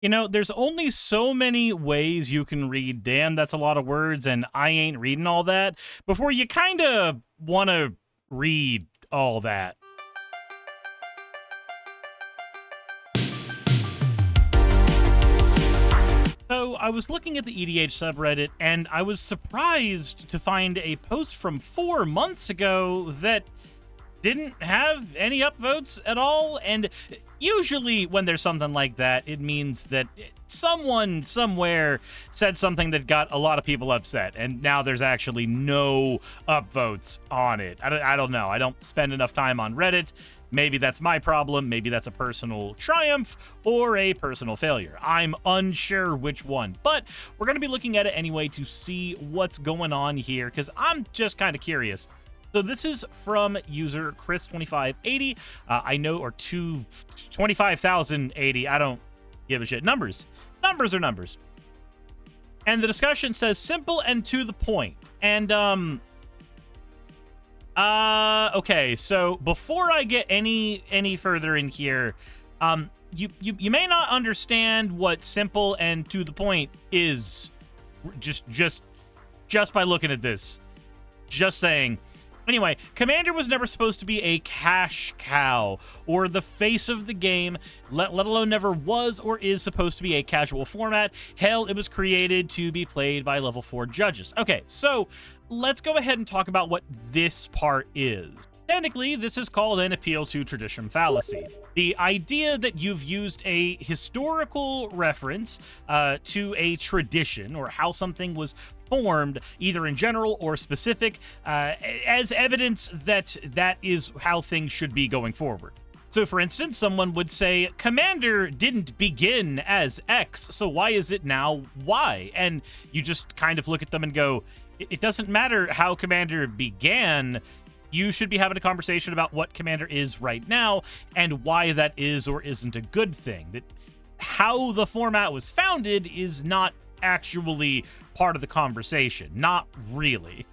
You know, there's only so many ways you can read, damn, that's a lot of words, and I ain't reading all that, before you kind of want to read all that. So I was looking at the EDH subreddit, and I was surprised to find a post from 4 months ago that didn't have any upvotes at all. And usually when there's something like that, it means that someone somewhere said something that got a lot of people upset, and now there's actually no upvotes on it. I don't know. I don't spend enough time on Reddit. Maybe that's my problem. Maybe that's a personal triumph or a personal failure. I'm unsure which one, but we're going to be looking at it anyway to see what's going on here, because I'm just kind of curious. So this is from user Chris2580. I know, or 25,080. I don't give a shit. Numbers are numbers. And the discussion says simple and to the point. And okay, so before I get any further in here, you may not understand what simple and to the point is just by looking at this. Just saying. Anyway, Commander was never supposed to be a cash cow or the face of the game, let alone never was or is supposed to be a casual format. Hell, it was created to be played by level 4 judges. Okay, so let's go ahead and talk about what this part is. Technically, this is called an appeal to tradition fallacy. The idea that you've used a historical reference to a tradition, or how something was formed, either in general or specific, as evidence that that is how things should be going forward. So, for instance, someone would say, Commander didn't begin as X, so why is it now Y? And you just kind of look at them and go, it doesn't matter how Commander began. You should be having a conversation about what Commander is right now and why that is or isn't a good thing. That how the format was founded is not actually part of the conversation. Not really.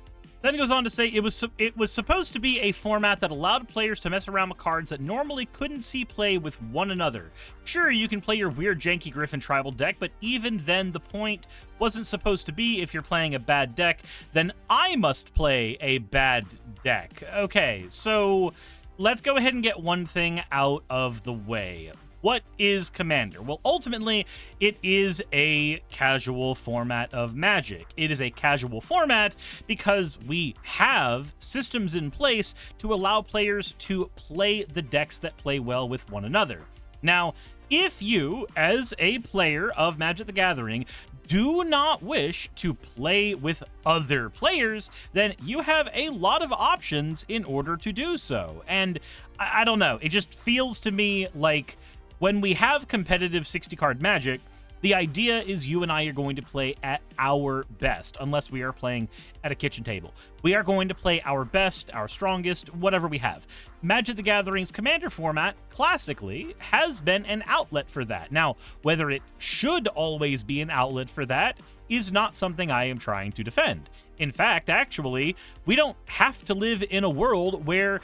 Then it goes on to say it was supposed to be a format that allowed players to mess around with cards that normally couldn't see play with one another. Sure, you can play your weird janky Griffin tribal deck, but even then the point wasn't supposed to be if you're playing a bad deck, then I must play a bad deck. Okay, so let's go ahead and get one thing out of the way. What is Commander? Well, ultimately, it is a casual format of Magic. It is a casual format because we have systems in place to allow players to play the decks that play well with one another. Now, if you, as a player of Magic the Gathering, do not wish to play with other players, then you have a lot of options in order to do so. And I don't know, it just feels to me like when we have competitive 60-card Magic, the idea is you and I are going to play at our best, unless we are playing at a kitchen table. We are going to play our best, our strongest, whatever we have. Magic the Gathering's Commander format, classically, has been an outlet for that. Now, whether it should always be an outlet for that is not something I am trying to defend. In fact, actually, we don't have to live in a world where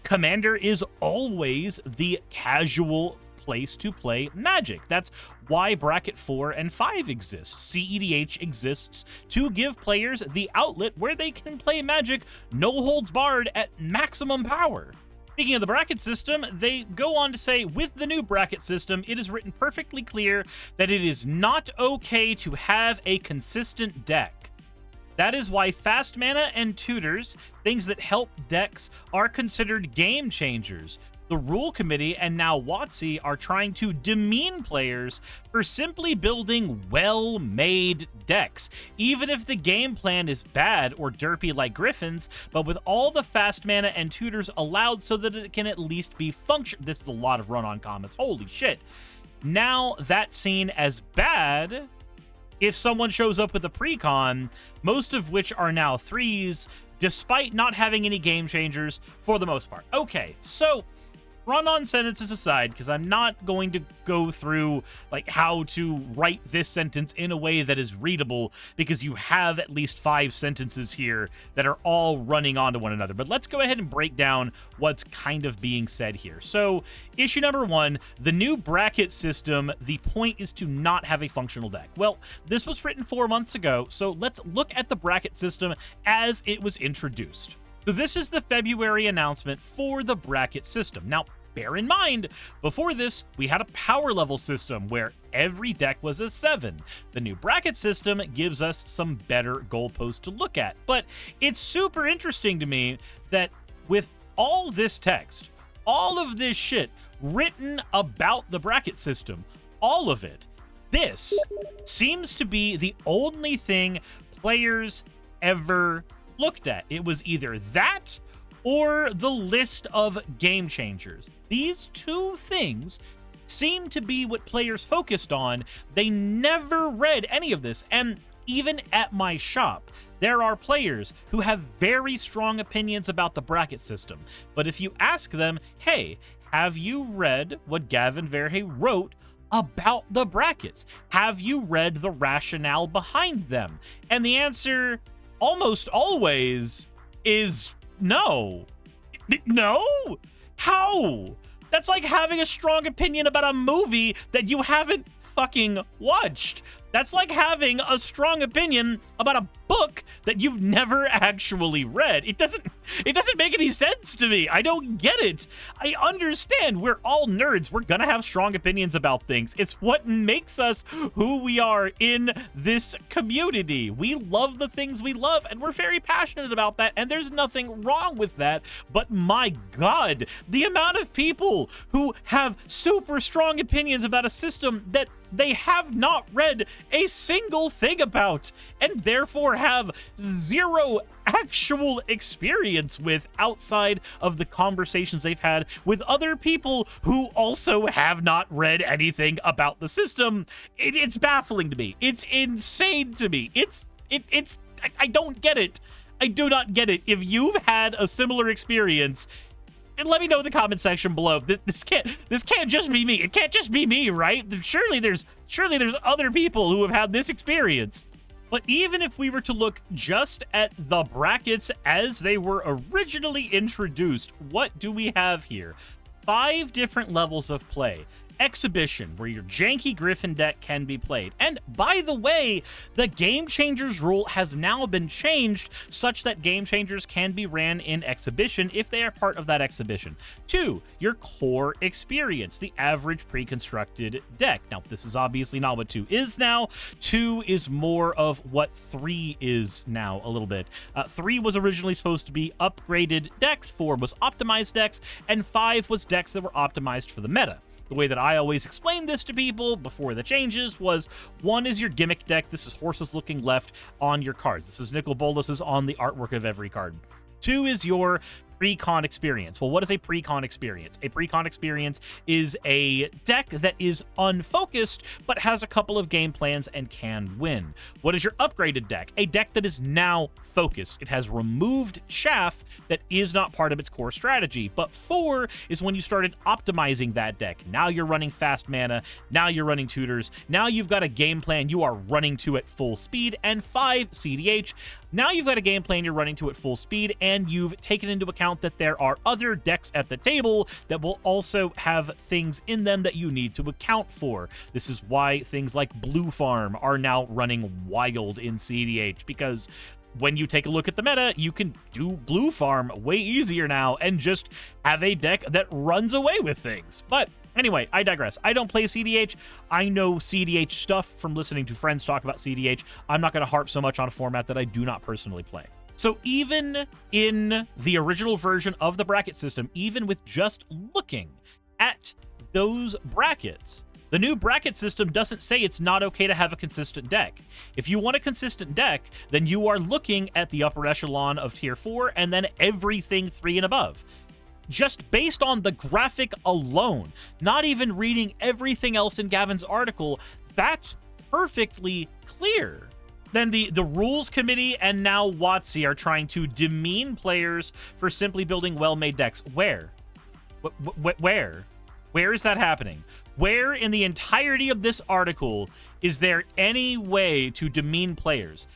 Commander is always the casual place to play Magic. That's why Bracket 4 and 5 exist. CEDH exists to give players the outlet where they can play Magic no holds barred at maximum power. Speaking of the bracket system, they go on to say, with the new bracket system, it is written perfectly clear that it is not okay to have a consistent deck. That is why fast mana and tutors, things that help decks, are considered game changers. The Rule Committee and now WotC are trying to demean players for simply building well-made decks, even if the game plan is bad or derpy like Griffin's, but with all the fast mana and tutors allowed so that it can at least be function. This is a lot of run-on comments. Holy shit. Now that's seen as bad if someone shows up with a precon, most of which are now 3s, despite not having any game changers for the most part. Okay, so run-on sentences aside, because I'm not going to go through like how to write this sentence in a way that is readable, because you have at least 5 sentences here that are all running onto one another. But let's go ahead and break down what's kind of being said here. So issue number 1, the new bracket system, the point is to not have a functional deck. Well, this was written 4 months ago, so let's look at the bracket system as it was introduced. So this is the February announcement for the bracket system. Now, bear in mind, before this, we had a power level system where every deck was a 7. The new bracket system gives us some better goalposts to look at. But it's super interesting to me that with all this text, all of this shit written about the bracket system, all of it, this seems to be the only thing players ever looked at. It was either that or the list of game changers. These 2 things seem to be what players focused on. They never read any of this. And even at my shop, there are players who have very strong opinions about the bracket system. But if you ask them, hey, have you read what Gavin Verhey wrote about the brackets? Have you read the rationale behind them? And the answer almost always is no. No? How? That's like having a strong opinion about a movie that you haven't fucking watched. That's like having a strong opinion about a book that you've never actually read. It doesn't make any sense to me. I don't get it. I understand we're all nerds. We're gonna have strong opinions about things. It's what makes us who we are in this community. We love the things we love, and we're very passionate about that, and there's nothing wrong with that. But my God, the amount of people who have super strong opinions about a system that they have not read a single thing about, and therefore have 0 actual experience with outside of the conversations they've had with other people who also have not read anything about the system. It's baffling to me. It's insane to me. I don't get it. I do not get it. If you've had a similar experience, and let me know in the comment section below. This can't just be me. It can't just be me, right? Surely there's other people who have had this experience. But even if we were to look just at the brackets as they were originally introduced, what do we have here? 5 different levels of play. Exhibition, where your janky Griffin deck can be played. And by the way, the Game Changers rule has now been changed such that Game Changers can be ran in Exhibition if they are part of that exhibition. 2, your core experience, the average pre-constructed deck. Now, this is obviously not what 2 is now. 2 is more of what 3 is now a little bit. 3 was originally supposed to be upgraded decks, 4 was optimized decks, and 5 was decks that were optimized for the meta. The way that I always explained this to people before the changes was 1 is your gimmick deck. This is horses looking left on your cards. This is Nicol Bolas on the artwork of every card. 2 is your pre-con experience. Well, what is a pre-con experience? A pre-con experience is a deck that is unfocused, but has a couple of game plans and can win. What is your upgraded deck? A deck that is now focused. It has removed chaff that is not part of its core strategy. But 4 is when you started optimizing that deck. Now you're running fast mana. Now you're running tutors. Now you've got a game plan you are running to at full speed. And 5, CDH. Now you've got a game plan you're running to at full speed, and you've taken into account that there are other decks at the table that will also have things in them that you need to account for. This is why things like Blue Farm are now running wild in CDH, because when you take a look at the meta, you can do Blue Farm way easier now and just have a deck that runs away with things. But anyway, I digress. I don't play CDH. I know CDH stuff from listening to friends talk about CDH. I'm not going to harp so much on a format that I do not personally play. So even in the original version of the bracket system, even with just looking at those brackets, the new bracket system doesn't say it's not okay to have a consistent deck. If you want a consistent deck, then you are looking at the upper echelon of tier 4 and then everything 3 and above. Just based on the graphic alone, not even reading everything else in Gavin's article, that's perfectly clear. Then the rules committee and now WotC are trying to demean players for simply building well-made decks. Where? Where? Where is that happening? Where in the entirety of this article is there any way to demean players?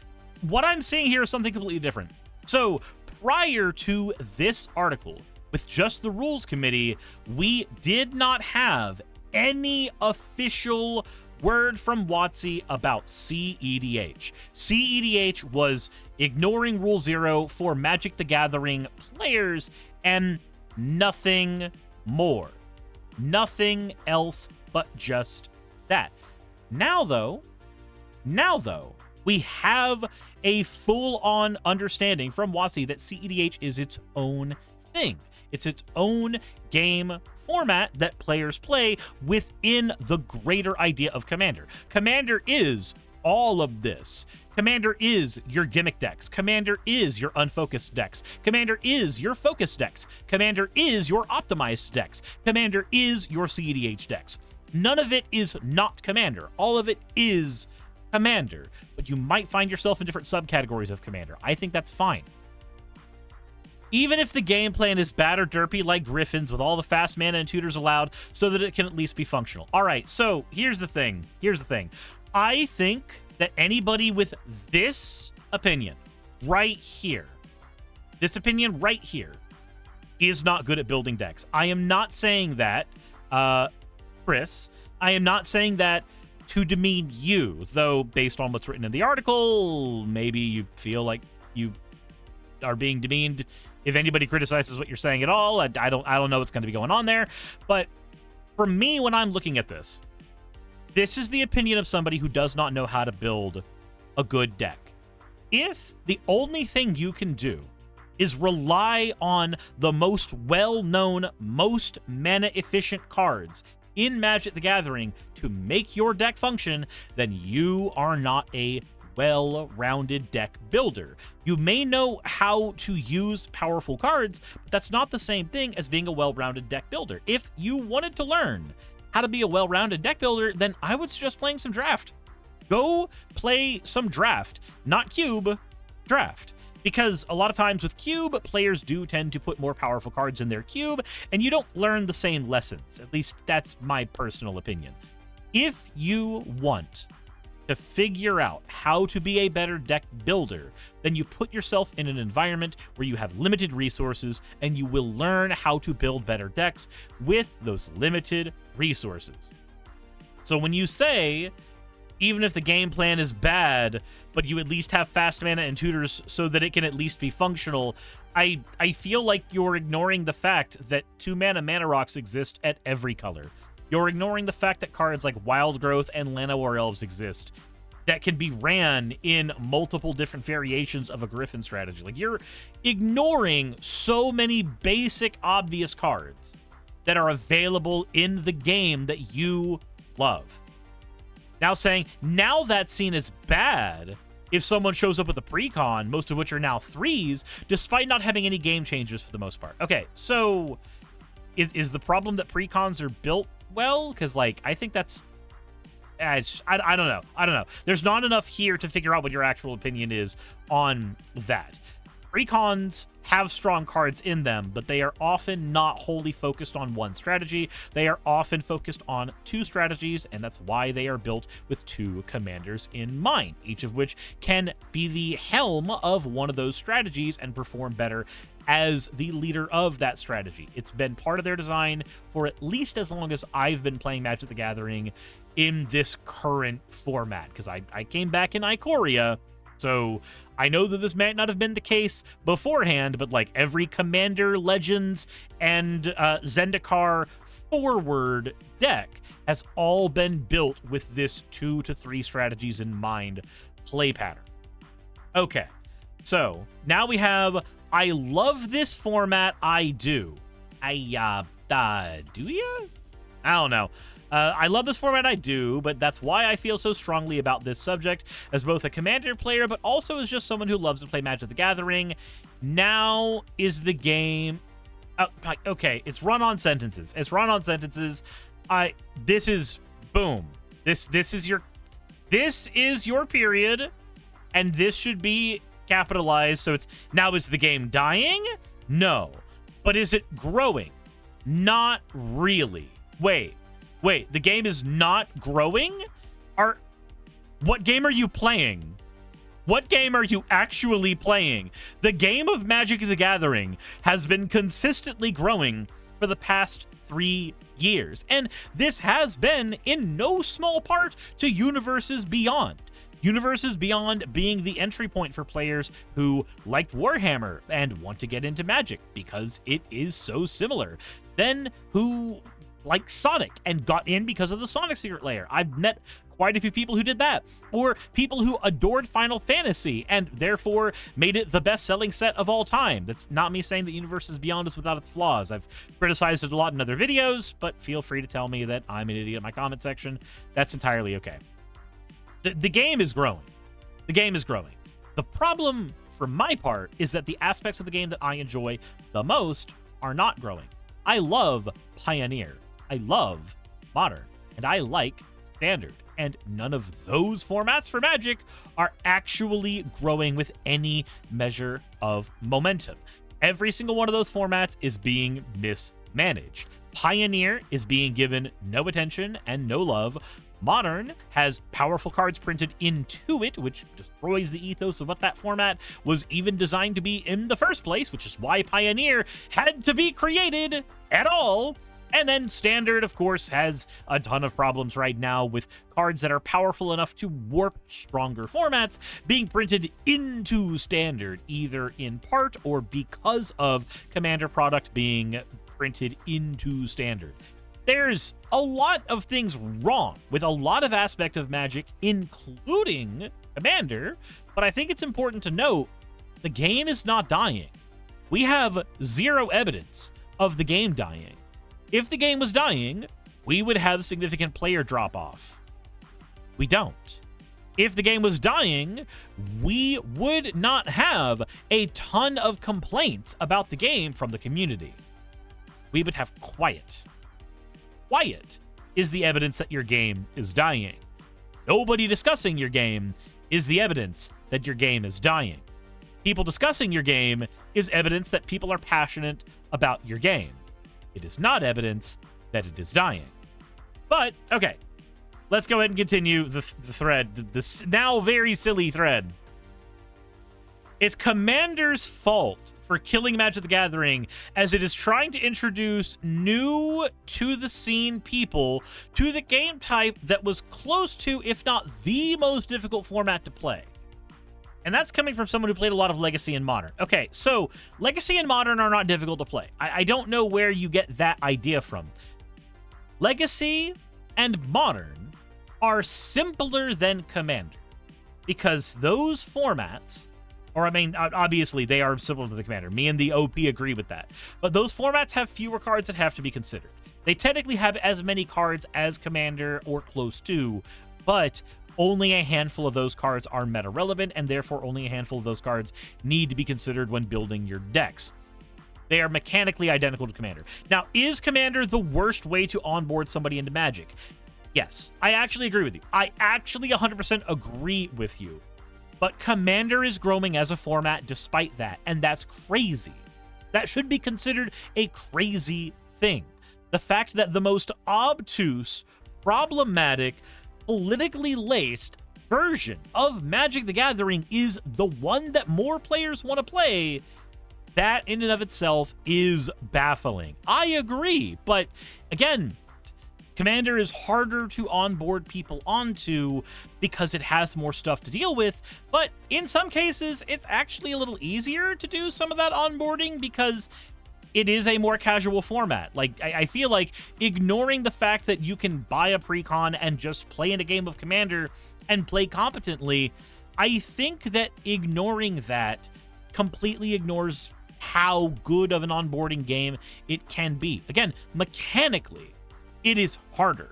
What I'm seeing here is something completely different. So prior to this article, with just the rules committee, we did not have any official word from WotC about CEDH. CEDH was ignoring Rule 0 for Magic the Gathering players and nothing more. Nothing else but just that. Now though, we have a full-on understanding from WotC that CEDH is its own thing. It's its own game format that players play within the greater idea of Commander. Commander is all of this. Commander is your gimmick decks. Commander is your unfocused decks. Commander is your focused decks. Commander is your optimized decks. Commander is your CEDH decks. None of it is not Commander. All of it is Commander. But you might find yourself in different subcategories of Commander. I think that's fine. Even if the game plan is bad or derpy like Griffins with all the fast mana and tutors allowed so that it can at least be functional. All right, so here's the thing. I think that anybody with this opinion right here, is not good at building decks. I am not saying that, Chris. I am not saying that to demean you, though based on what's written in the article, maybe you feel like you are being demeaned. If anybody criticizes what you're saying at all, I don't know what's going to be going on there. But for me, when I'm looking at this is the opinion of somebody who does not know how to build a good deck. If the only thing you can do is rely on the most well-known, most mana-efficient cards in Magic the Gathering to make your deck function, then you are not a well-rounded deck builder. You may know how to use powerful cards, but that's not the same thing as being a well-rounded deck builder. If you wanted to learn how to be a well-rounded deck builder, then I would suggest playing some Draft. Go play some Draft, not Cube, Draft. Because a lot of times with Cube, players do tend to put more powerful cards in their Cube, and you don't learn the same lessons. At least that's my personal opinion. If you want to figure out how to be a better deck builder, then you put yourself in an environment where you have limited resources and you will learn how to build better decks with those limited resources. So when you say, even if the game plan is bad, but you at least have fast mana and tutors so that it can at least be functional, I feel like you're ignoring the fact that 2-mana mana rocks exist at every color. You're ignoring the fact that cards like Wild Growth and Llanowar Elves exist that can be ran in multiple different variations of a Griffin strategy. Like, you're ignoring so many basic, obvious cards that are available in the game that you love. Now saying, now that's seen as bad if someone shows up with a precon, most of which are now 3s, despite not having any game changers for the most part. Okay, so is the problem that precons are built well? Because, like, I think that's... I don't know. There's not enough here to figure out what your actual opinion is on that. Precons have strong cards in them, but they are often not wholly focused on one strategy. They are often focused on 2 strategies, and that's why they are built with 2 commanders in mind, each of which can be the helm of one of those strategies and perform better as the leader of that strategy. It's been part of their design for at least as long as I've been playing Magic the Gathering in this current format, because I came back in Ikoria, so I know that this might not have been the case beforehand, but like every Commander, Legends, and Zendikar forward deck has all been built with this 2 to 3 strategies in mind play pattern. Okay, so now we have, I love this format, I do. Do you? I don't know. I love this format, I do, but that's why I feel so strongly about this subject as both a Commander player, but also as just someone who loves to play Magic the Gathering. Now is the game... okay, it's run on sentences. This is... Boom. This is your period, and this should be capitalized, so it's... Now, is the game dying? No. But is it growing? Not really. Wait, the game is not growing? What game are you playing? What game are you actually playing? The game of Magic the Gathering has been consistently growing for the past 3 years, and this has been in no small part to Universes Beyond. Universes Beyond being the entry point for players who liked Warhammer and want to get into Magic because it is so similar. Then who like Sonic and got in because of the Sonic Secret Lair. I've met quite a few people who did that. Or people who adored Final Fantasy and therefore made it the best-selling set of all time. That's not me saying that Universes Beyond is without its flaws. I've criticized it a lot in other videos, but feel free to tell me that I'm an idiot in my comment section. That's entirely okay. The game is growing. The game is growing. The problem, for my part, is that the aspects of the game that I enjoy the most are not growing. I love Pioneer. I love Modern. And I like Standard. And none of those formats for Magic are actually growing with any measure of momentum. Every single one of those formats is being mismanaged. Pioneer is being given no attention and no love. Modern has powerful cards printed into it, which destroys the ethos of what that format was even designed to be in the first place, which is why Pioneer had to be created at all. And then Standard, of course, has a ton of problems right now with cards that are powerful enough to warp stronger formats being printed into Standard, either in part or because of Commander product being printed into Standard. There's a lot of things wrong with a lot of aspects of Magic, including Commander, but I think it's important to note the game is not dying. We have zero evidence of the game dying. If the game was dying, we would have significant player drop-off. We don't. If the game was dying, we would not have a ton of complaints about the game from the community. We would have quiet. Quiet is the evidence that your game is dying. Nobody discussing your game is the evidence that your game is dying. People discussing your game is evidence that people are passionate about your game. It is not evidence that it is dying. But, okay, let's go ahead and continue the thread, this now very silly thread. It's Commander's fault for killing Magic the Gathering, as it is trying to introduce new to the scene people to the game type that was close to, if not the most difficult format to play. And that's coming from someone who played a lot of Legacy and Modern. Okay, so Legacy and Modern are not difficult to play. I don't know where you get that idea from. Legacy and Modern are simpler than Commander, because those formats, or I mean, obviously they are similar to the Commander. Me and the OP agree with that. But those formats have fewer cards that have to be considered. They technically have as many cards as Commander or close to, but only a handful of those cards are meta relevant, and therefore only a handful of those cards need to be considered when building your decks. They are mechanically identical to Commander. Now, is Commander the worst way to onboard somebody into Magic? Yes, I actually agree with you. I actually 100% agree with you. But Commander is growing as a format despite that, and that's crazy. That should be considered a crazy thing. The fact that the most obtuse, problematic, politically laced version of Magic the Gathering is the one that more players want to play, that in and of itself is baffling. I agree, but again, Commander is harder to onboard people onto because it has more stuff to deal with, but in some cases, it's actually a little easier to do some of that onboarding because it is a more casual format. Like, I feel like ignoring the fact that you can buy a precon and just play in a game of Commander and play competently, I think that ignoring that completely ignores how good of an onboarding game it can be. Again, mechanically, it is harder.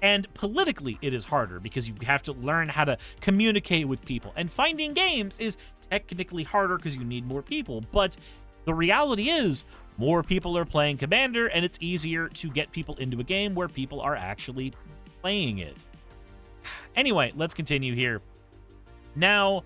And politically, it is harder because you have to learn how to communicate with people. And finding games is technically harder because you need more people. But the reality is, more people are playing Commander, and it's easier to get people into a game where people are actually playing it. Anyway, let's continue here. Now,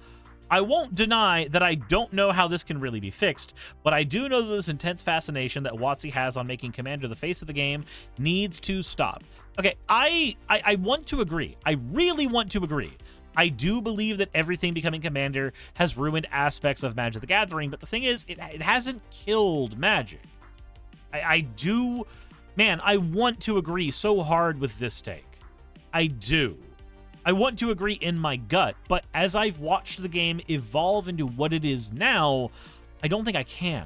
I won't deny that I don't know how this can really be fixed, but I do know that this intense fascination that WotC has on making Commander the face of the game needs to stop. Okay, I want to agree. I really want to agree. I do believe that everything becoming Commander has ruined aspects of Magic the Gathering, but the thing is, it hasn't killed Magic. I do... Man, I want to agree so hard with this take. I do. I want to agree in my gut, but as I've watched the game evolve into what it is now, I don't think I can.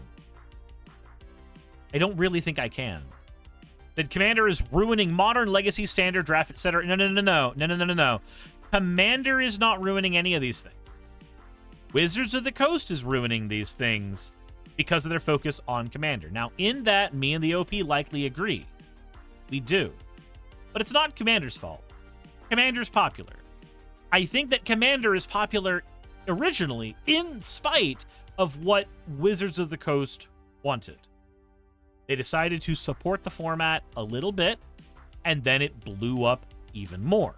I don't really think I can. That Commander is ruining Modern, Legacy, Standard, Draft, etc. No. Commander is not ruining any of these things. Wizards of the Coast is ruining these things because of their focus on Commander. Now, in that, me and the OP likely agree. We do. But it's not Commander's fault. Commander's popular. I think that Commander is popular originally in spite of what Wizards of the Coast wanted. They decided to support the format a little bit, and then it blew up even more.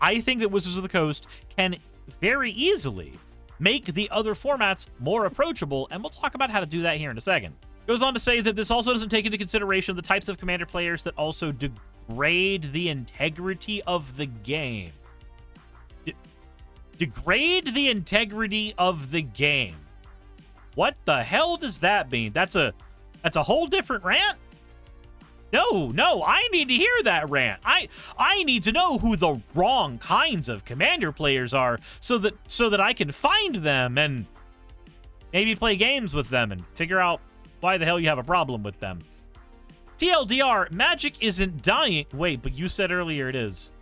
I think that Wizards of the Coast can very easily make the other formats more approachable, and we'll talk about how to do that here in a second. Goes on to say that this also doesn't take into consideration the types of Commander players that also degrade the integrity of the game. Degrade the integrity of the game. What the hell does that mean? That's a whole different rant? No, I need to hear that rant. I need to know who the wrong kinds of Commander players are so that I can find them and maybe play games with them and figure out why the hell you have a problem with them. TLDR, Magic isn't dying. Wait, but you said earlier it is.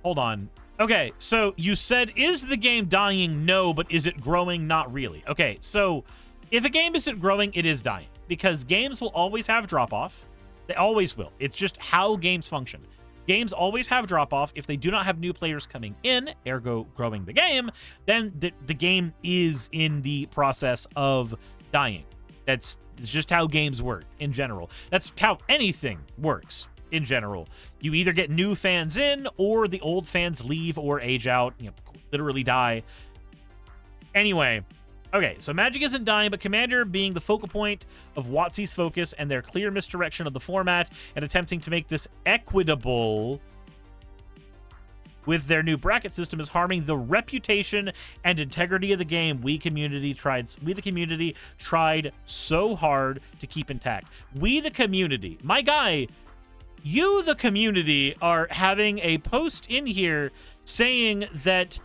Hold on. Okay, so you said, is the game dying? No, but is it growing? Not really. Okay, so if a game isn't growing, it is dying. Because games will always have drop-off. They always will. It's just how games function. Games always have drop-off. If they do not have new players coming in, ergo growing the game, then the game is in the process of dying. It's just how games work in general. That's how anything works in general. You either get new fans in, or the old fans leave or age out, literally die. Anyway, okay, so Magic isn't dying, but Commander being the focal point of WotC's focus and their clear misdirection of the format and attempting to make this equitable with their new bracket system is harming the reputation and integrity of the game we the community tried so hard to keep intact. We the community. My guy, you the community are having a post in here saying that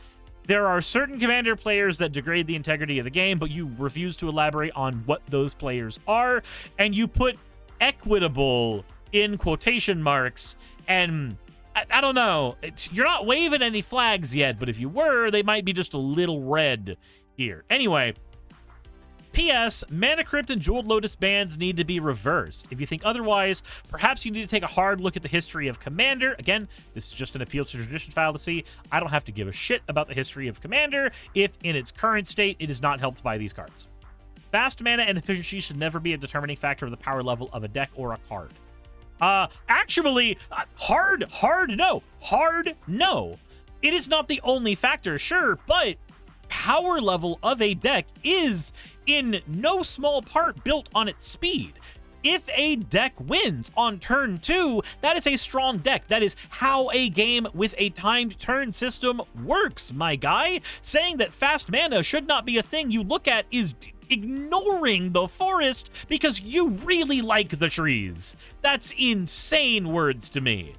there are certain Commander players that degrade the integrity of the game, but you refuse to elaborate on what those players are, and you put equitable in quotation marks, and I don't know. You're not waving any flags yet, but if you were, they might be just a little red here. Anyway, P.S. Mana Crypt and Jeweled Lotus bans need to be reversed. If you think otherwise, perhaps you need to take a hard look at the history of Commander. Again, this is just an appeal to tradition fallacy. I don't have to give a shit about the history of Commander if, in its current state, it is not helped by these cards. Fast mana and efficiency should never be a determining factor of the power level of a deck or a card. Actually, hard no. It is not the only factor, sure, but power level of a deck is in no small part built on its speed. If a deck wins on turn 2, that is a strong deck. That is how a game with a timed turn system works, my guy. Saying that fast mana should not be a thing you look at is ignoring the forest because you really like the trees. That's insane words to me.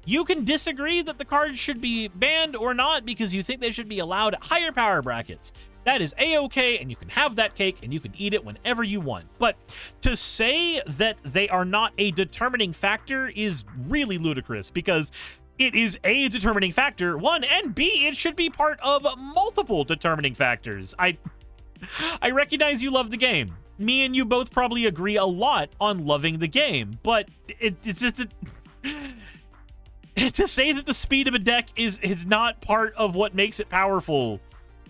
You can disagree that the cards should be banned or not because you think they should be allowed at higher power brackets. That is a-okay, and you can have that cake, and you can eat it whenever you want. But to say that they are not a determining factor is really ludicrous because it is a determining factor, one, and B, it should be part of multiple determining factors. I recognize you love the game. Me and you both probably agree a lot on loving the game, but it's just to say that the speed of a deck is not part of what makes it powerful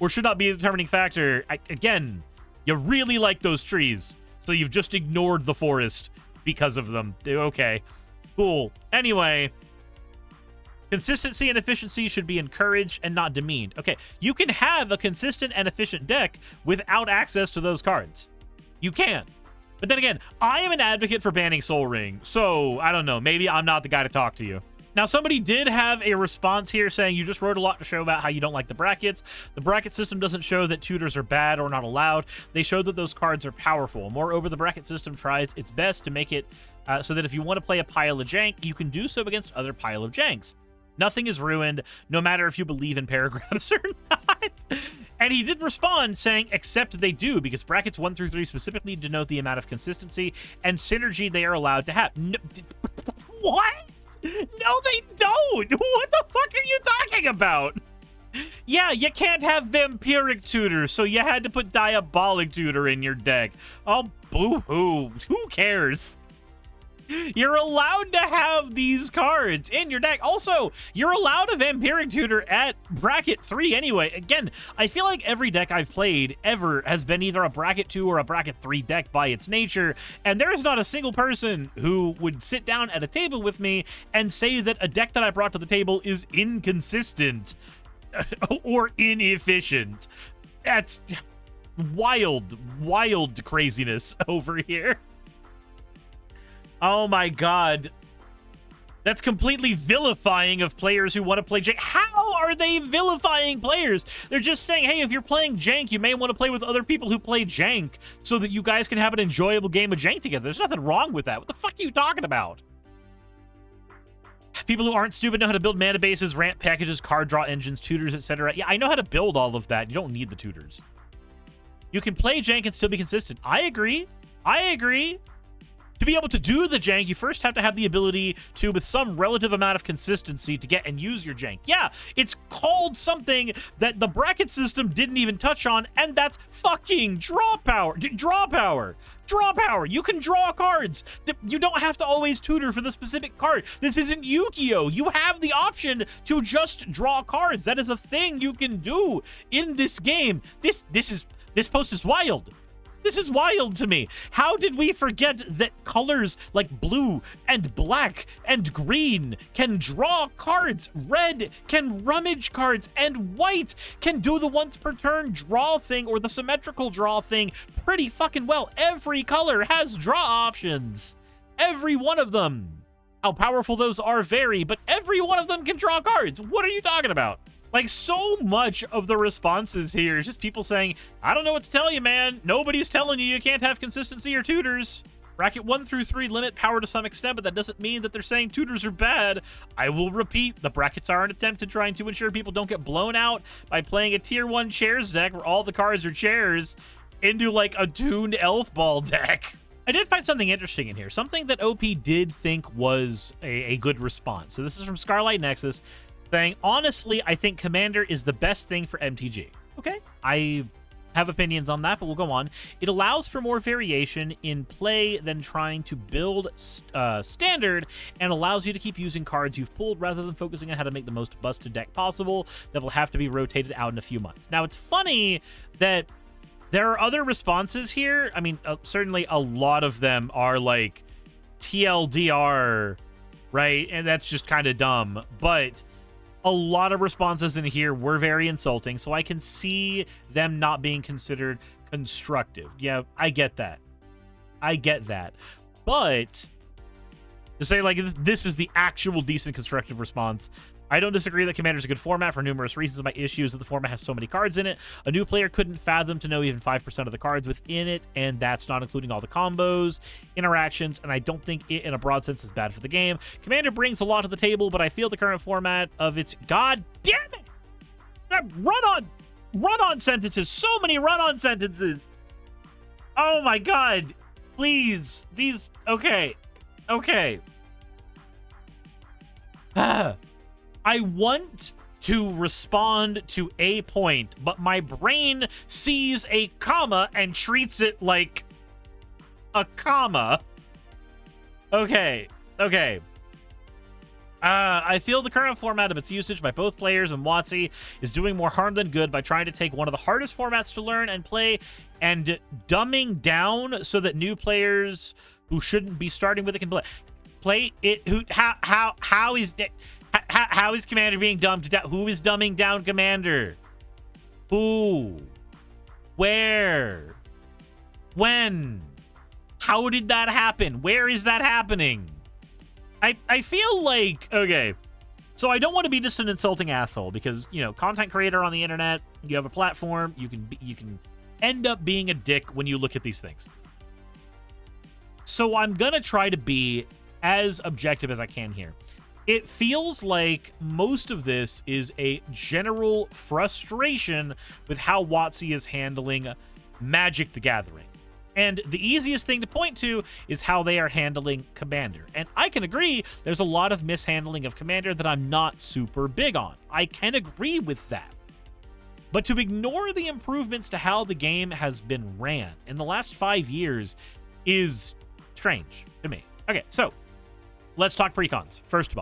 or should not be a determining factor. Again, you really like those trees, so you've just ignored the forest because of them. Okay, cool. Anyway, Consistency and efficiency should be encouraged and not demeaned. Okay, you can have a consistent and efficient deck without access to those cards. You can. But then again, I am an advocate for banning Soul Ring, so I don't know. Maybe I'm not the guy to talk to you. Now, somebody did have a response here saying you just wrote a lot to show about how you don't like the brackets. The bracket system doesn't show that tutors are bad or not allowed. They show that those cards are powerful. Moreover, the bracket system tries its best to make it so that if you want to play a pile of jank, you can do so against other pile of janks. Nothing is ruined, no matter if you believe in paragraphs or not. And he did respond saying, except they do, because brackets 1 through 3 specifically denote the amount of consistency and synergy they are allowed to have. No, what? No, they don't. What the fuck are you talking about? Yeah, you can't have Vampiric Tutor, so you had to put Diabolic Tutor in your deck. Oh, boo-hoo. Who cares? You're allowed to have these cards in your deck. Also, you're allowed a Vampiric Tutor at bracket 3 anyway. Again, I feel like every deck I've played ever has been either a bracket 2 or a bracket 3 deck by its nature, and there is not a single person who would sit down at a table with me and say that a deck that I brought to the table is inconsistent or inefficient. That's wild craziness over here. Oh my god. That's completely vilifying of players who want to play jank. How are they vilifying players? They're just saying, hey, if you're playing jank, you may want to play with other people who play jank so that you guys can have an enjoyable game of jank together. There's nothing wrong with that. What the fuck are you talking about? People who aren't stupid know how to build mana bases, ramp packages, card draw engines, tutors, etc. Yeah, I know how to build all of that. You don't need the tutors. You can play jank and still be consistent. I agree. I agree. To be able to do the jank, you first have to have the ability to, with some relative amount of consistency, to get and use your jank. Yeah, it's called something that the bracket system didn't even touch on, and that's fucking draw power. Draw power. Draw power. You can draw cards. You don't have to always tutor for the specific card. This isn't Yu-Gi-Oh! You have the option to just draw cards. That is a thing you can do in this game. This post is wild. This is wild to me. How did we forget that colors like blue and black and green can draw cards? Red can rummage cards, and white can do the once per turn draw thing or the symmetrical draw thing pretty fucking well. Every color has draw options. Every one of them. How powerful those are vary, but every one of them can draw cards. What are you talking about? Like, so much of the responses here is just people saying, I don't know what to tell you, man. Nobody's telling you can't have consistency or tutors. Bracket 1 through 3 limit power to some extent, but that doesn't mean that they're saying tutors are bad. I will repeat, the brackets are an attempt to trying to ensure people don't get blown out by playing a tier 1 chairs deck where all the cards are chairs into, like, a tuned elf ball deck. I did find something interesting in here, something that OP did think was a good response. So this is from Scarlight Nexus, saying, honestly, I think Commander is the best thing for MTG. Okay, I have opinions on that, but we'll go on. It allows for more variation in play than trying to build standard, and allows you to keep using cards you've pulled rather than focusing on how to make the most busted deck possible that will have to be rotated out in a few months. Now, it's funny that there are other responses here. I mean, certainly a lot of them are like TLDR, right? And that's just kind of dumb, but a lot of responses in here were very insulting, so I can see them not being considered constructive. Yeah, I get that. I get that. But to say, like, this is the actual decent constructive response, I don't disagree that Commander's a good format for numerous reasons. My issue is that the format has so many cards in it. A new player couldn't fathom to know even 5% of the cards within it, and that's not including all the combos, interactions, and I don't think it, in a broad sense, is bad for the game. Commander brings a lot to the table, but I feel the current format of its... God damn it! That run-on sentences! So many run-on sentences! Oh my god! Please! These... Okay. Okay. I want to respond to a point, but my brain sees a comma and treats it like a comma. Okay. I feel the current format of its usage by both players and WotC is doing more harm than good by trying to take one of the hardest formats to learn and play and dumbing down so that new players who shouldn't be starting with it can play it. How is that? How is Commander being dumbed down? Who is dumbing down Commander? Who? Where? When? How did that happen? Where is that happening? I feel like, okay, so I don't want to be just an insulting asshole because, you know, content creator on the internet, you have a platform, you can end up being a dick when you look at these things. So I'm going to try to be as objective as I can here. It feels like most of this is a general frustration with how WotC is handling Magic the Gathering. And the easiest thing to point to is how they are handling Commander. And I can agree there's a lot of mishandling of Commander that I'm not super big on. I can agree with that. But to ignore the improvements to how the game has been ran in the last 5 years is strange to me. Okay, so let's talk precons. First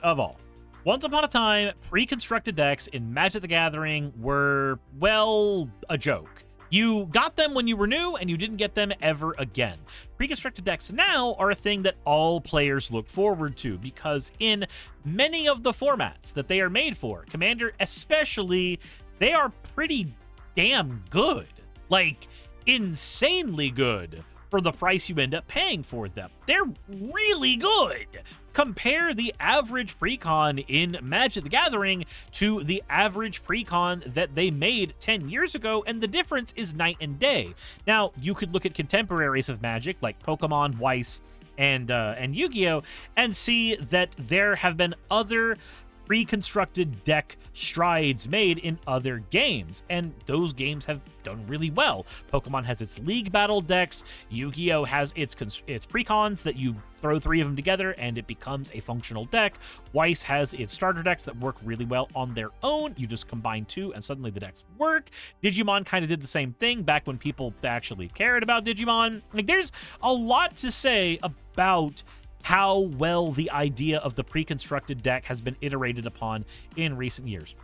of all, once upon a time, pre-constructed decks in Magic the Gathering were, well, a joke. You got them when you were new, and you didn't get them ever again. Pre-constructed decks now are a thing that all players look forward to, because in many of the formats that they are made for, Commander especially, they are pretty damn good. Like, insanely good for the price you end up paying for them. They're really good. Compare the average precon in Magic the Gathering to the average precon that they made 10 years ago, and the difference is night and day. Now, you could look at contemporaries of Magic like Pokemon, Weiss, and Yu-Gi-Oh! And see that there have been other pre-constructed deck strides made in other games, and those games have done really well. Pokemon has its League Battle decks, Yu-Gi-Oh! Has its precons that you throw 3 of them together and it becomes a functional deck. Weiss has its starter decks that work really well on their own. You just combine 2 and suddenly the decks work. Digimon kind of did the same thing back when people actually cared about Digimon. Like, there's a lot to say about how well the idea of the pre-constructed deck has been iterated upon in recent years.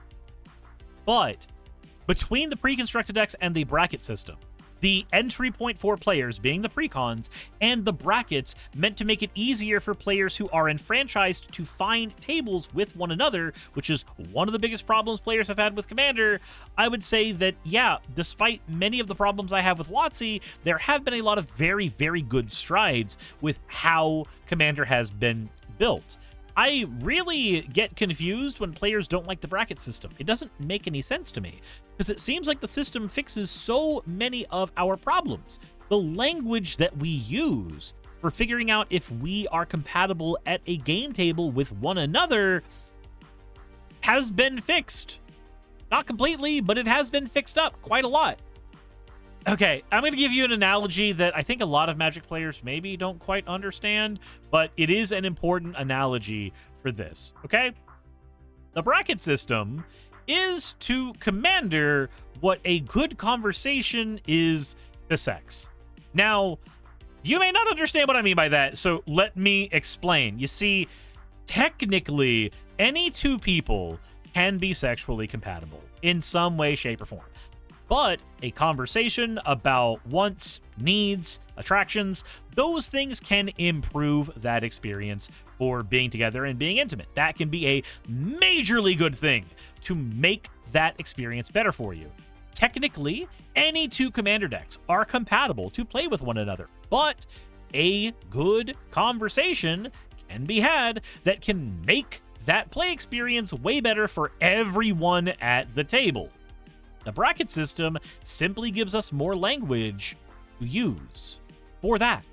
But between the pre-constructed decks and the bracket system, the entry point for players being the precons and the brackets meant to make it easier for players who are enfranchised to find tables with one another, which is one of the biggest problems players have had with Commander. I would say that, yeah, despite many of the problems I have with WotC, there have been a lot of very, very good strides with how Commander has been built. I really get confused when players don't like the bracket system. It doesn't make any sense to me, because it seems like the system fixes so many of our problems. The language that we use for figuring out if we are compatible at a game table with one another has been fixed. Not completely, but it has been fixed up quite a lot. Okay, I'm going to give you an analogy that I think a lot of Magic players maybe don't quite understand, but it is an important analogy for this, okay? The bracket system is to Commander what a good conversation is to sex. Now, you may not understand what I mean by that, so let me explain. You see, technically, any 2 people can be sexually compatible in some way, shape, or form. But a conversation about wants, needs, attractions, those things can improve that experience for being together and being intimate. That can be a majorly good thing to make that experience better for you. Technically, any 2 Commander decks are compatible to play with one another, but a good conversation can be had that can make that play experience way better for everyone at the table. The bracket system simply gives us more language to use for that.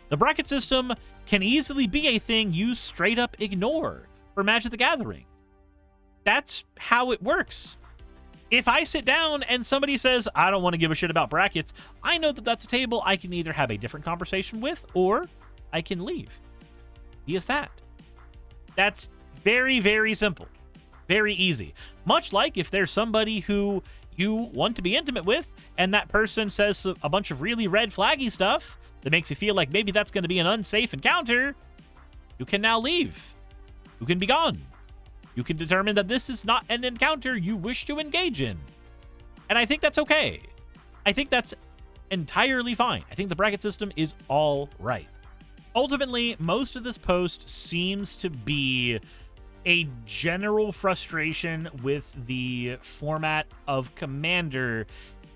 The bracket system can easily be a thing you straight up ignore for Magic the Gathering. That's how it works. If I sit down and somebody says, I don't want to give a shit about brackets, I know that that's a table I can either have a different conversation with or I can leave. Easy as that. That's very, very simple. Very easy. Much like if there's somebody who you want to be intimate with and that person says a bunch of really red flaggy stuff that makes you feel like maybe that's going to be an unsafe encounter, you can now leave. You can be gone. You can determine that this is not an encounter you wish to engage in. And I think that's okay. I think that's entirely fine. I think the bracket system is all right. Ultimately, most of this post seems to be a general frustration with the format of Commander,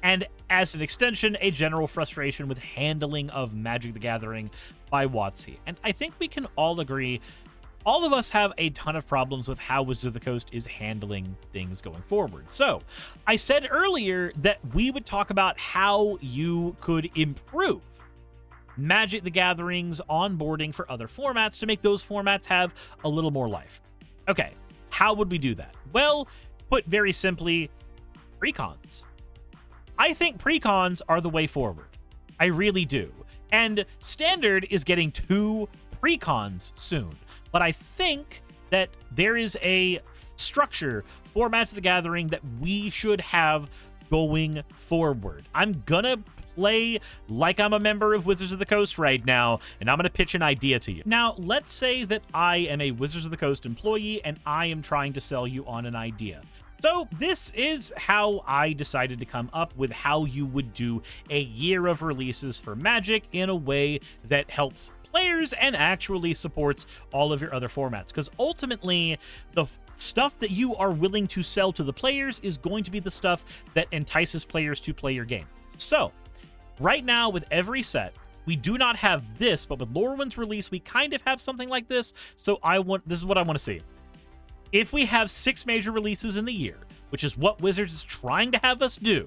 and as an extension, a general frustration with handling of Magic the Gathering by WotC. And I think we can all agree, all of us have a ton of problems with how Wizards of the Coast is handling things going forward. So I said earlier that we would talk about how you could improve Magic the Gathering's onboarding for other formats to make those formats have a little more life. Okay, how would we do that? Well, put very simply, precons. I think precons are the way forward. I really do. And Standard is getting 2 precons soon. But I think that there is a structure for Magic the Gathering that we should have going forward. I'm gonna play like I'm a member of Wizards of the Coast right now, and I'm gonna pitch an idea to you. Now, let's say that I am a Wizards of the Coast employee and I am trying to sell you on an idea. So this is how I decided to come up with how you would do a year of releases for Magic in a way that helps players and actually supports all of your other formats. Because ultimately, the stuff that you are willing to sell to the players is going to be the stuff that entices players to play your game. So, right now with every set, we do not have this, but with Lorwyn's release, we kind of have something like this. So this is what I want to see. If we have 6 major releases in the year, which is what Wizards is trying to have us do,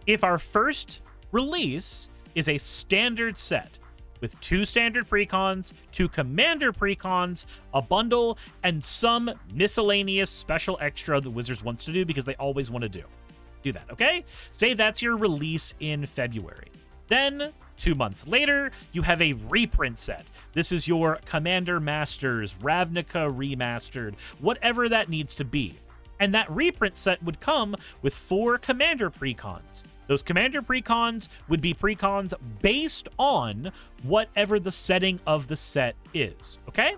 if our first release is a standard set with 2 standard precons, 2 commander precons, a bundle, and some miscellaneous special extra that Wizards wants to do because they always want to do that, okay? Say that's your release in February. Then, 2 months later, you have a reprint set. This is your Commander Masters, Ravnica Remastered, whatever that needs to be. And that reprint set would come with 4 commander precons. Those commander precons would be precons based on whatever the setting of the set is, okay?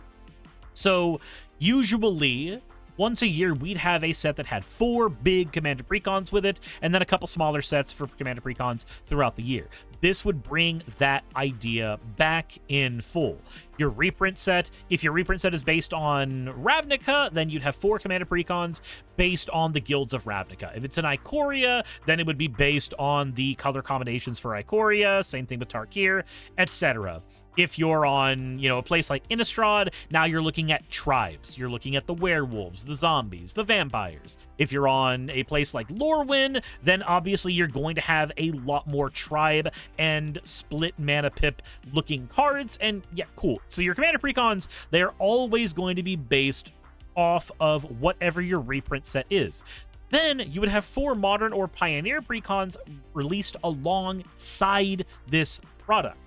So usually, once a year, we'd have a set that had 4 big commander precons with it, and then a couple smaller sets for commander precons throughout the year. This would bring that idea back in full. Your reprint set, if your reprint set is based on Ravnica, then you'd have 4 commander precons based on the guilds of Ravnica. If it's an Ikoria, then it would be based on the color combinations for Ikoria, same thing with Tarkir, etc. If you're on, a place like Innistrad, now you're looking at tribes. You're looking at the werewolves, the zombies, the vampires. If you're on a place like Lorwyn, then obviously you're going to have a lot more tribe and split mana pip looking cards. And yeah, cool. So your commander precons, they're always going to be based off of whatever your reprint set is. Then you would have 4 modern or pioneer precons released alongside this product.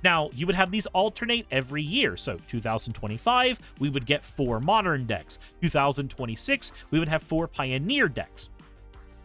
Now, you would have these alternate every year. So 2025, we would get 4 modern decks. 2026, we would have 4 pioneer decks.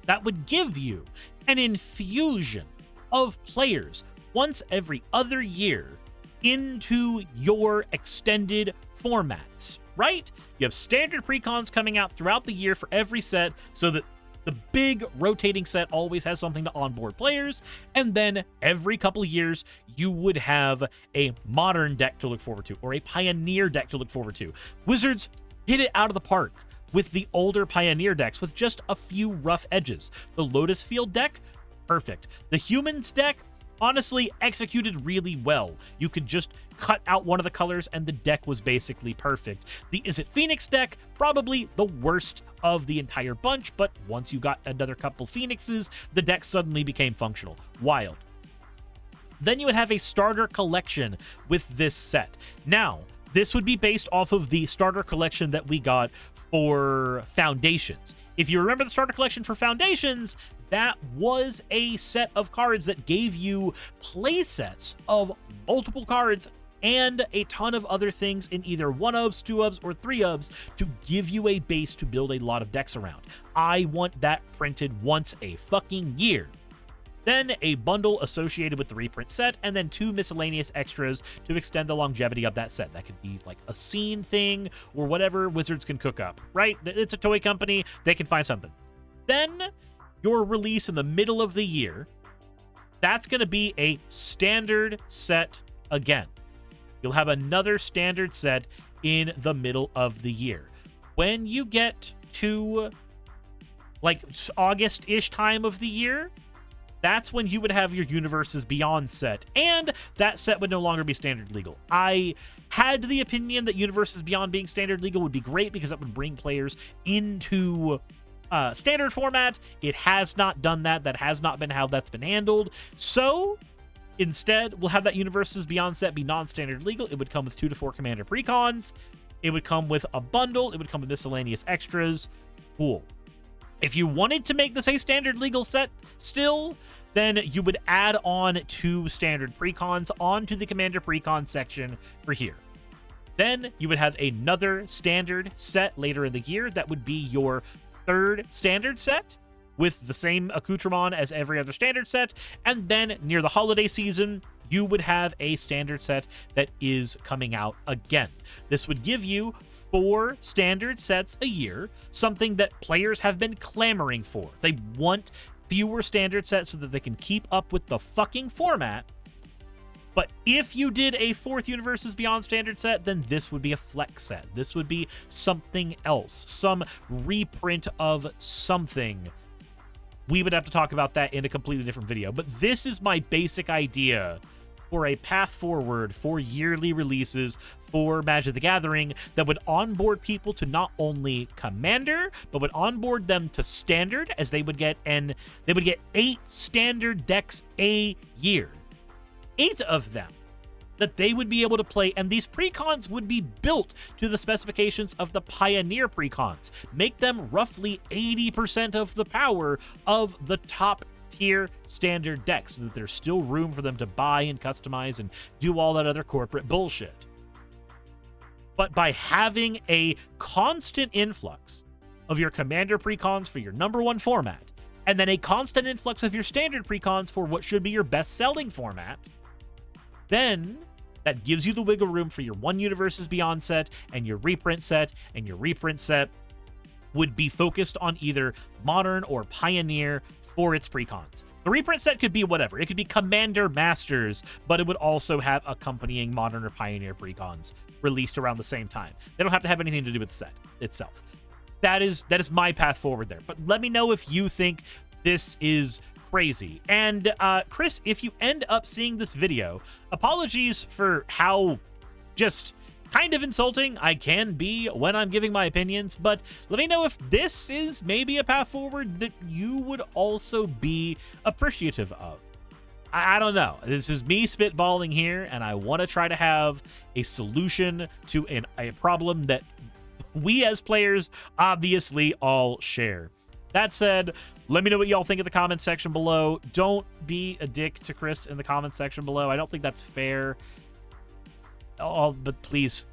That would give you an infusion of players once every other year into your extended formats, right? You have standard precons coming out throughout the year for every set so that the big rotating set always has something to onboard players, and then every couple of years, you would have a modern deck to look forward to, or a pioneer deck to look forward to. Wizards hit it out of the park with the older pioneer decks with just a few rough edges. The Lotus Field deck, perfect. The Humans deck, honestly executed really well. You could just cut out one of the colors and the deck was basically perfect. The Is It Phoenix deck, probably the worst of the entire bunch, but once you got another couple Phoenixes, the deck suddenly became functional. Wild. Then you would have a starter collection with this set. Now, this would be based off of the starter collection that we got for Foundations. If you remember the starter collection for Foundations, that was a set of cards that gave you play sets of multiple cards and a ton of other things in either 1-ofs, 2-ofs, or 3-ofs to give you a base to build a lot of decks around. I want that printed once a fucking year. Then a bundle associated with the reprint set, and then 2 miscellaneous extras to extend the longevity of that set. That could be like a scene thing or whatever Wizards can cook up, right? It's a toy company. They can find something. Then your release in the middle of the year, that's going to be a standard set again. You'll have another standard set in the middle of the year. when you get to like August-ish time of the year, that's when you would have your Universes Beyond set, and that set would no longer be standard legal. I had the opinion that Universes Beyond being standard legal would be great because that would bring players into standard format. It has not done that. That has not been how that's been handled. So instead, we'll have that Universes Beyond set be non-standard legal. It would come with 2 to 4 Commander precons. It would come with a bundle. It would come with miscellaneous extras. Cool. If you wanted to make this a standard legal set still, then you would add on 2 standard precons onto the Commander precon section for here. Then you would have another standard set later in the year. That would be your 3rd standard set with the same accoutrement as every other standard set. And then near the holiday season, you would have a standard set that is coming out again. This would give you 4 standard sets a year, something that players have been clamoring for. They want fewer standard sets so that they can keep up with the fucking format. But if you did a 4th Universes Beyond standard set, then this would be a flex set. This would be something else, some reprint of something. We would have to talk about that in a completely different video. But this is my basic idea for a path forward for yearly releases for Magic the Gathering that would onboard people to not only Commander, but would onboard them to Standard, as they would get 8 standard decks a year. 8 of them that they would be able to play, and these precons would be built to the specifications of the Pioneer precons. Make them roughly 80% of the power of the top tier standard decks, so that there's still room for them to buy and customize and do all that other corporate bullshit. But by having a constant influx of your Commander precons for your #1 format, and then a constant influx of your standard precons for what should be your best-selling format, then that gives you the wiggle room for your 1 Universes Beyond set and your reprint set, and your reprint set would be focused on either Modern or Pioneer for its precons. The reprint set could be whatever. It could be Commander Masters, but it would also have accompanying Modern or Pioneer precons released around the same time. They don't have to have anything to do with the set itself. That is my path forward there. But let me know if you think this is crazy. And Chris, if you end up seeing this video, apologies for how just kind of insulting I can be when I'm giving my opinions, but let me know if this is maybe a path forward that you would also be appreciative of. I don't know. This is me spitballing here, and I want to try to have a solution to a problem that we as players obviously all share. That said, let me know what y'all think in the comments section below. Don't be a dick to Chris in the comments section below. I don't think that's fair. Oh, but please,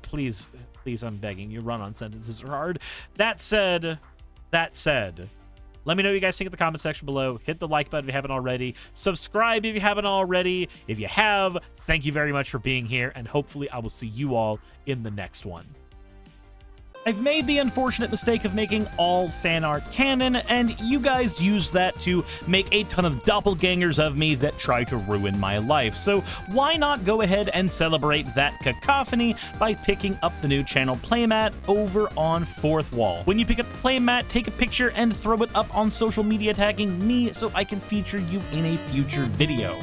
I'm begging you, run-on sentences are hard. That said, let me know what you guys think in the comment section below. Hit the like button if you haven't already. Subscribe if you haven't already. If you have, thank you very much for being here, and hopefully I will see you all in the next one. I've made the unfortunate mistake of making all fan art canon, and you guys use that to make a ton of doppelgangers of me that try to ruin my life. So why not go ahead and celebrate that cacophony by picking up the new channel playmat over on 4th Wall. When you pick up the playmat, take a picture and throw it up on social media tagging me so I can feature you in a future video.